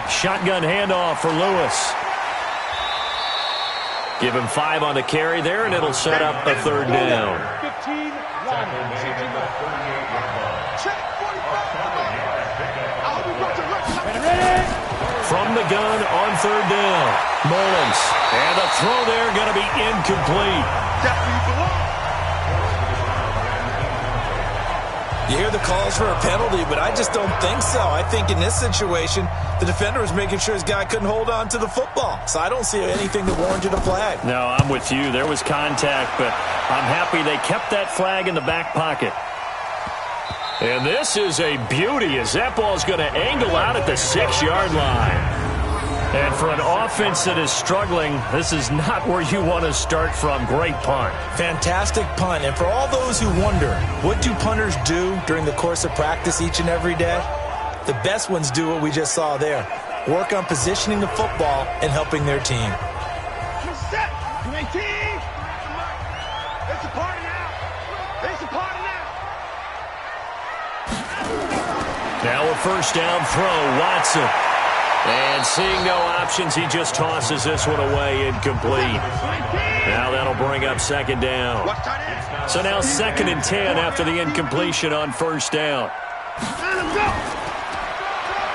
Shotgun handoff for Lewis. Give him 5 on the carry there, and it'll set up a 3rd down. 15, From the gun on 3rd down, Mullins. And the throw there going to be incomplete. You hear the calls for a penalty, but I just don't think so. I think in this situation, the defender was making sure his guy couldn't hold on to the football. So I don't see anything that warranted a flag. No, I'm with you. There was contact, but I'm happy they kept that flag in the back pocket. And this is a beauty as that ball's going to angle out at the 6-yard line. And for an offense that is struggling, this is not where you want to start from. Great punt. Fantastic punt. And for all those who wonder, what do punters do during the course of practice each and every day? The best ones do what we just saw there. Work on positioning the football and helping their team. It's a party now. It's a party now. Now a 1st down throw, Watson. And seeing no options, he just tosses this one away, incomplete. Now that'll bring up 2nd down. So now 2nd and 10 after the incompletion on 1st down.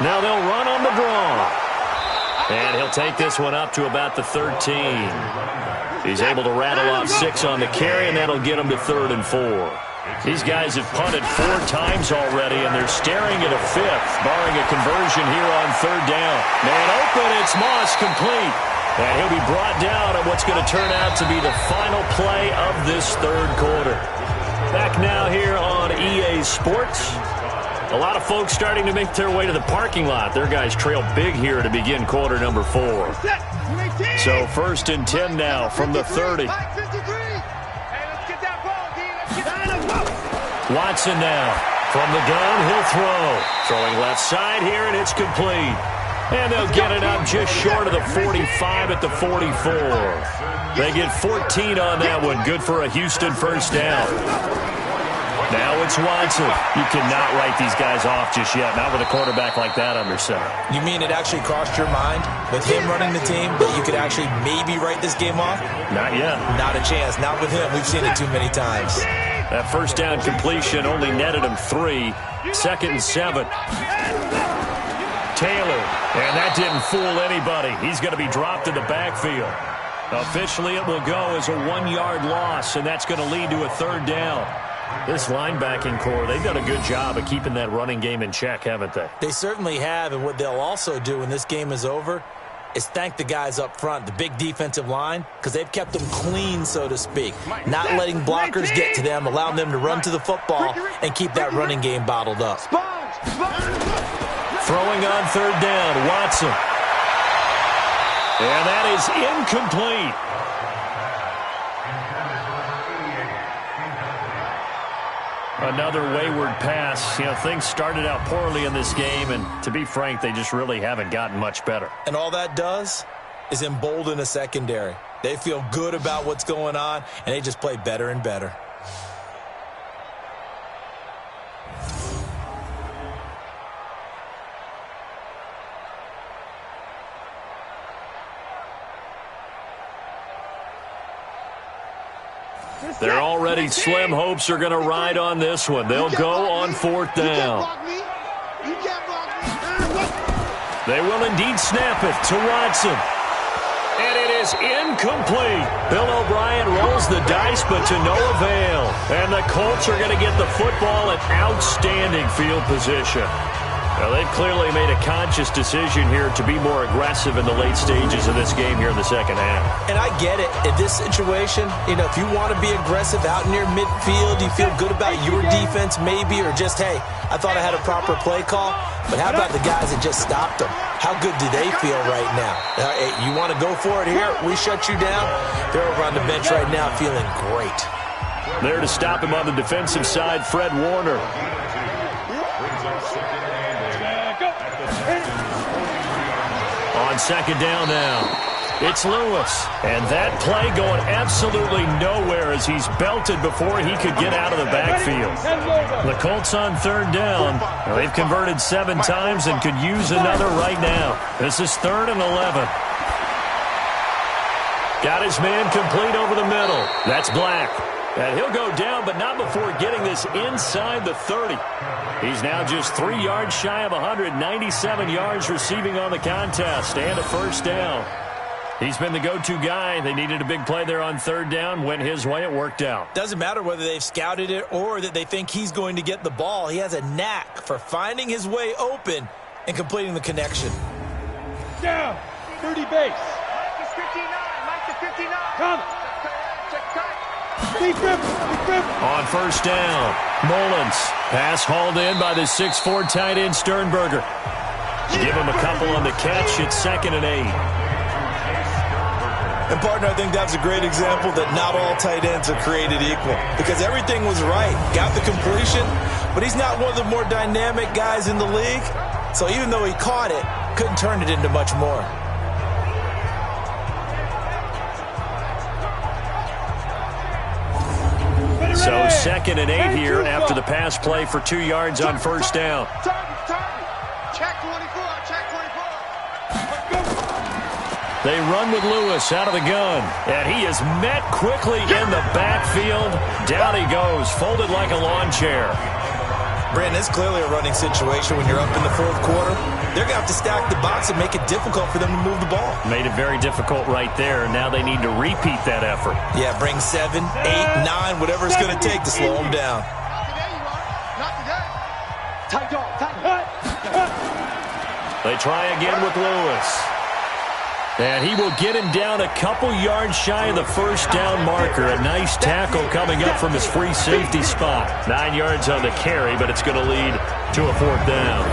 Now they'll run on the draw. And he'll take this one up to about the 13. He's able to rattle off 6 on the carry, and that'll get him to 3rd and 4. These guys have punted 4 times already, and they're staring at a 5th, barring a conversion here on 3rd down. Man open, it's Moss, complete. And he'll be brought down at what's going to turn out to be the final play of this 3rd quarter. Back now here on EA Sports. A lot of folks starting to make their way to the parking lot. Their guys trail big here to begin quarter number 4. So 1st and 10 now from the 30. Watson now. From the gun, he'll throw. Throwing left side here, and it's complete. And they'll get it up just short of the 45 at the 44. They get 14 on that one. Good for a Houston 1st down. Now it's Watson. You cannot write these guys off just yet. Not with a quarterback like that under center. You mean it actually crossed your mind with him running the team that you could actually maybe write this game off? Not yet. Not a chance. Not with him. We've seen it too many times. That 1st down completion only netted him 3. 2nd and 7. Taylor. And that didn't fool anybody. He's going to be dropped in the backfield. Officially, it will go as a 1-yard loss, and that's going to lead to a 3rd down. This linebacking core, they've done a good job of keeping that running game in check, haven't they? They certainly have, and what they'll also do when this game is over is thank the guys up front, the big defensive line, because they've kept them clean, so to speak. Not letting blockers get to them, allowing them to run to the football and keep that running game bottled up. Throwing on 3rd down, Watson. And that is incomplete. Another wayward pass. You know, things started out poorly in this game, and to be frank, they just really haven't gotten much better. And all that does is embolden a secondary. They feel good about what's going on, and they just play better and better. Their already slim hopes are going to ride on this one. They'll go on 4th down. They will indeed snap it to Watson. And it is incomplete. Bill O'Brien rolls the dice, but to no avail. And the Colts are going to get the football in outstanding field position. Now, they've clearly made a conscious decision here to be more aggressive in the late stages of this game here in the second half. And I get it. In this situation, if you want to be aggressive out near midfield, you feel good about your defense maybe, or just, hey, I thought I had a proper play call. But how about the guys that just stopped them? How good do they feel right now? Hey, you want to go for it here? We shut you down? They're over on the bench right now feeling great. There to stop him on the defensive side, Fred Warner. On 2nd down now, it's Lewis. And that play going absolutely nowhere as he's belted before he could get out of the backfield. The Colts on 3rd down. They've converted 7 times and could use another right now. This is 3rd and 11. Got his man complete over the middle. That's Black. And he'll go down, but not before getting this inside the 30. He's now just 3 yards shy of 197 yards receiving on the contest and a 1st down. He's been the go-to guy. They needed a big play there on 3rd down. Went his way. It worked out. Doesn't matter whether they've scouted it or that they think he's going to get the ball. He has a knack for finding his way open and completing the connection. Down. 30 base. Mike is 59. Mike is 59. Come. On 1st down, Mullins. Pass hauled in by the 6'4" tight end Sternberger. Give him a couple on the catch. It's 2nd and 8. And, partner, I think that's a great example that not all tight ends are created equal. Because everything was right. Got the completion, but he's not one of the more dynamic guys in the league. So even though he caught it, couldn't turn it into much more. So 2nd and 8 here after the pass play for 2 yards on 1st down. Check 24. Check 24. They run with Lewis out of the gun. And he is met quickly in the backfield. Down he goes, folded like a lawn chair. Brandon, it's clearly a running situation when you're up in the 4th quarter. They're going to have to stack the box and make it difficult for them to move the ball. Made it very difficult right there. Now they need to repeat that effort. Yeah, bring 7, 8, 9, whatever it's going to take to slow them down. Not today, you are. Not today. Tight dog. Tight. They try again with Lewis. And he will get him down a couple yards shy of the 1st down marker. A nice tackle coming up from his free safety spot. 9 yards on the carry, but it's going to lead to a 4th down.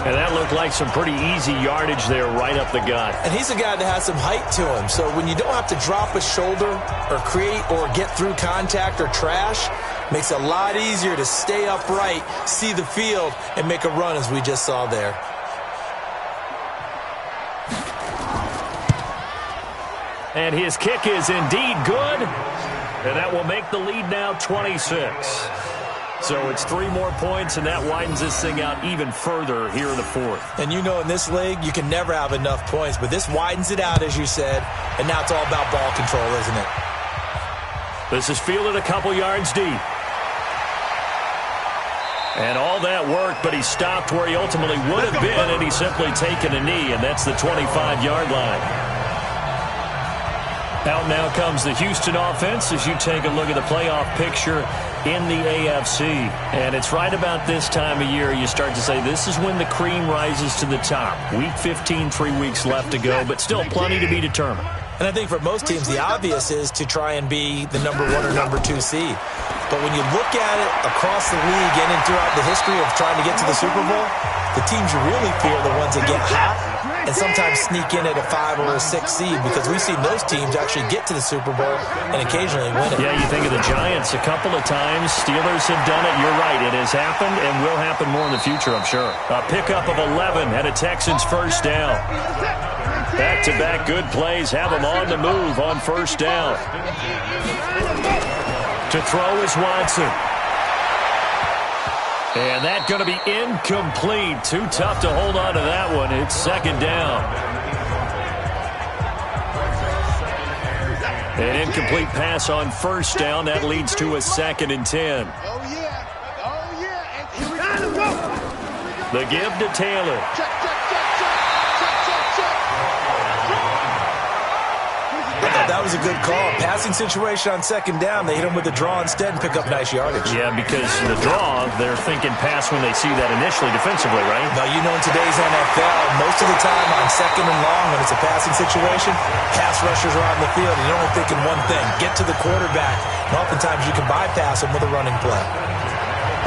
And that looked like some pretty easy yardage there right up the gut. And he's a guy that has some height to him. So when you don't have to drop a shoulder or create or get through contact or trash, makes it a lot easier to stay upright, see the field, and make a run as we just saw there. And his kick is indeed good. And that will make the lead now 26. So it's 3 more points, and that widens this thing out even further here in the 4th. And you know in this league, you can never have enough points, but this widens it out, as you said, and now it's all about ball control, isn't it? This is fielded a couple yards deep. And all that worked, but he stopped where he ultimately would have been, and he's simply taken a knee, and that's the 25-yard line. Out now comes the Houston offense as you take a look at the playoff picture in the AFC. And it's right about this time of year you start to say this is when the cream rises to the top. Week 15, 3 weeks left to go, but still plenty to be determined. And I think for most teams, the obvious is to try and be the number 1 or number 2 seed. But when you look at it across the league and throughout the history of trying to get to the Super Bowl, the teams you really fear are the ones that get hot and sometimes sneak in at a 5 or a 6 seed, because we've seen those teams actually get to the Super Bowl and occasionally win it. Yeah, you think of the Giants a couple of times. Steelers have done it. You're right. It has happened and will happen more in the future, I'm sure. A pickup of 11 at a Texans 1st down. Back-to-back good plays have them on the move on 1st down. To throw is Watson. And that's going to be incomplete. Too tough to hold on to that one. It's 2nd down. An incomplete pass on first down. That leads to a 2nd and 10. Oh, yeah. Oh, yeah. And here we go. The give to Taylor. Check, check, check, check. Check, check, check. I thought that was a good call. Passing situation on 2nd down. They hit him with the draw instead and pick up nice yardage. Yeah, because the draw, they're thinking pass when they see that initially defensively, right? Now, you know, in today's NFL, most of the time on 2nd and long, when it's a passing situation, pass rushers are on the field, and you're only thinking one thing, get to the quarterback. And oftentimes you can bypass them with a running play.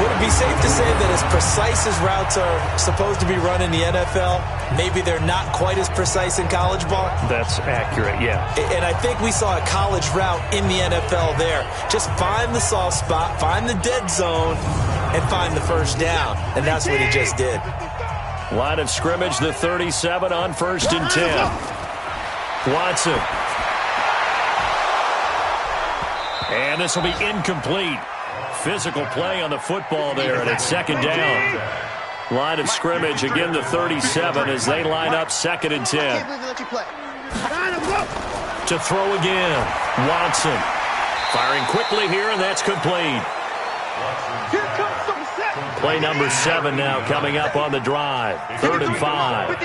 Would it be safe to say that as precise as routes are supposed to be run in the NFL, maybe they're not quite as precise in college ball? That's accurate, yeah. And I think we saw a college route in the NFL there. Just find the soft spot, find the dead zone, and find the first down. And that's what he just did. Line of scrimmage, the 37 on 1st and 10. Watson. And this will be incomplete. Physical play on the football there, and it's 2nd down. Line of scrimmage, again the 37 as they line up 2nd and 10. To throw again, Watson. Firing quickly here, and that's complete. Play number 7 now coming up on the drive. 3rd and 5.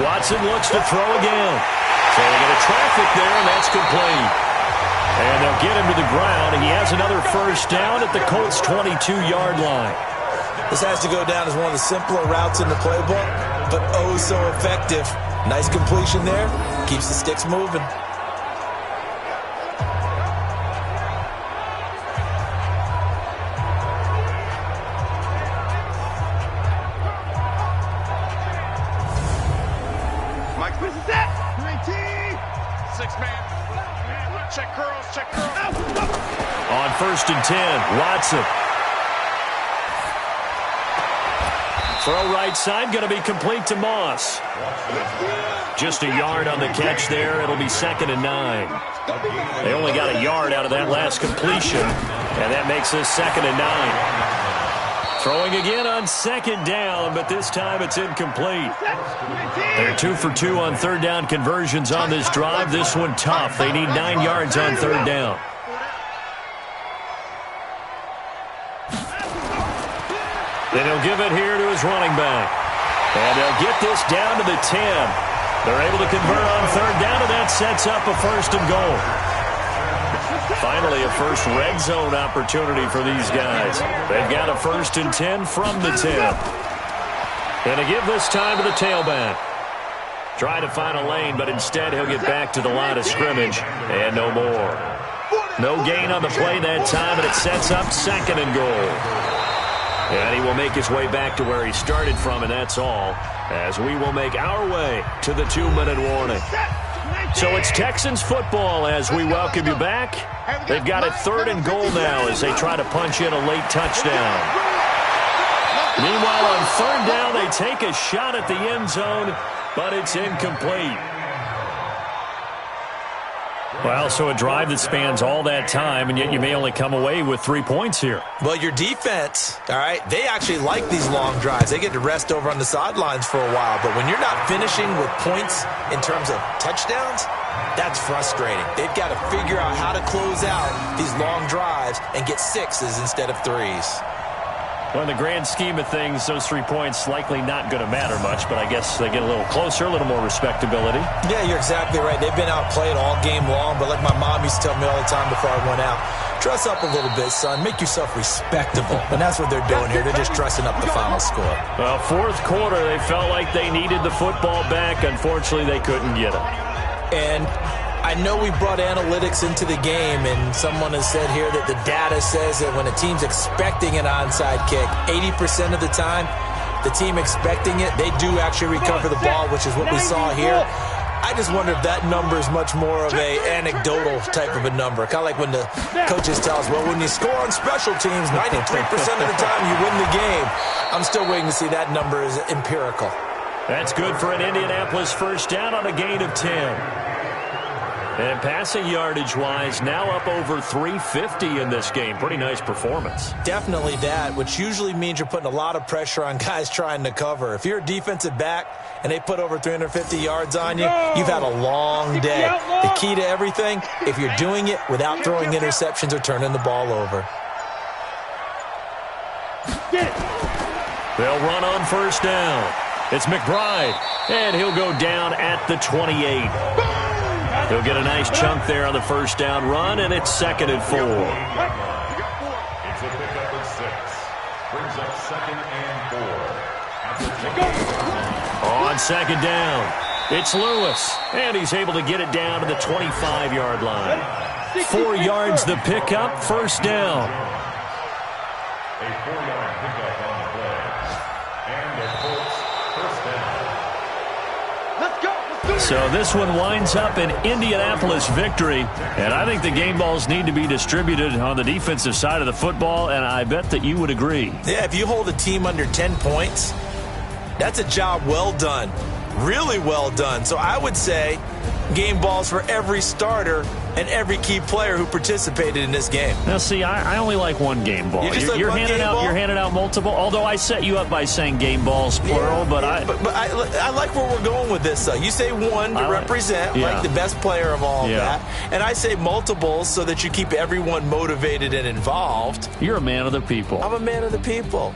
Watson looks to throw again. So they get a traffic there, and that's complete. And they'll get him to the ground, and he has another first down at the Colts' 22-yard line. This has to go down as one of the simpler routes in the playbook, but oh so effective. Nice completion there. Keeps the sticks moving. Mike, where's that? 19. 6-man. Check curls, check curls. On 1st and 10, Watson. Throw right side, going to be complete to Moss. Just a yard on the catch there. It'll be 2nd and 9. They only got a yard out of that last completion, and that makes this 2nd and 9. Throwing again on 2nd down, but this time it's incomplete. They're 2 for 2 on 3rd down conversions on this drive. This one tough. They need 9 yards on 3rd down. Then he'll give it here to his running back. And they'll get this down to the 10. They're able to convert on 3rd down, and that sets up a 1st and goal. Finally, a first red zone opportunity for these guys. They've got a 1st and 10 from the 10. And to give this time to the tailback. Try to find a lane, but instead he'll get back to the line of scrimmage. And no more. No gain on the play that time, and it sets up 2nd and goal. And he will make his way back to where he started from, and that's all, as we will make our way to the 2-minute warning. So it's Texans football as we welcome you back. They've got a 3rd and goal now as they try to punch in a late touchdown. Meanwhile, on 3rd down, they take a shot at the end zone, but it's incomplete. Well, so a drive that spans all that time, and yet you may only come away with 3 points here. Well, your defense, all right, they actually like these long drives. They get to rest over on the sidelines for a while. But when you're not finishing with points in terms of touchdowns, that's frustrating. They've got to figure out how to close out these long drives and get 6s instead of 3s. Well, in the grand scheme of things, those 3 points likely not going to matter much, but I guess they get a little closer, a little more respectability. Yeah, you're exactly right. They've been outplayed all game long, but like my mom used to tell me all the time before I went out, dress up a little bit, son. Make yourself respectable. And that's what they're doing here. They're just dressing up the final score. Well, 4th quarter, they felt like they needed the football back. Unfortunately, they couldn't get it. And I know we brought analytics into the game, and someone has said here that the data says that when a team's expecting an onside kick, 80% of the time, the team expecting it, they do actually recover the ball, which is what we saw here. I just wonder if that number is much more of a anecdotal type of a number. Kind of like when the coaches tell us, well, when you score on special teams, 93% of the time you win the game. I'm still waiting to see that number is empirical. That's good for an Indianapolis first down on a gain of 10. And passing yardage-wise, now up over 350 in this game. Pretty nice performance. Definitely that, which usually means you're putting a lot of pressure on guys trying to cover. If you're a defensive back and they put over 350 yards on you, you've had a long day. The key to everything, if you're doing it without throwing interceptions or turning the ball over. They'll run on first down. It's McBride, and he'll go down at the 28. He'll get a nice chunk there on the first down run, and it's 2nd and 4. It's a pickup of 6. Brings up 2nd and 4. On 2nd down, it's Lewis, and he's able to get it down to the 25-yard line. 4 yards the pickup, first down. A 4-yard pickup on the play. And the Colts first down. Let's go. So this one winds up an Indianapolis victory, and I think the game balls need to be distributed on the defensive side of the football, and I bet that you would agree. Yeah, if you hold a team under 10 points, that's a job well done. Really well done. So I would say game balls for every starter and every key player who participated in this game. Now, see, I only like one game ball. You're handing out multiple, although I set you up by saying game balls, plural, but I like where we're going with this, though. You say one to represent, like the best player of all that, and I say multiples so that you keep everyone motivated and involved. You're a man of the people. I'm a man of the people.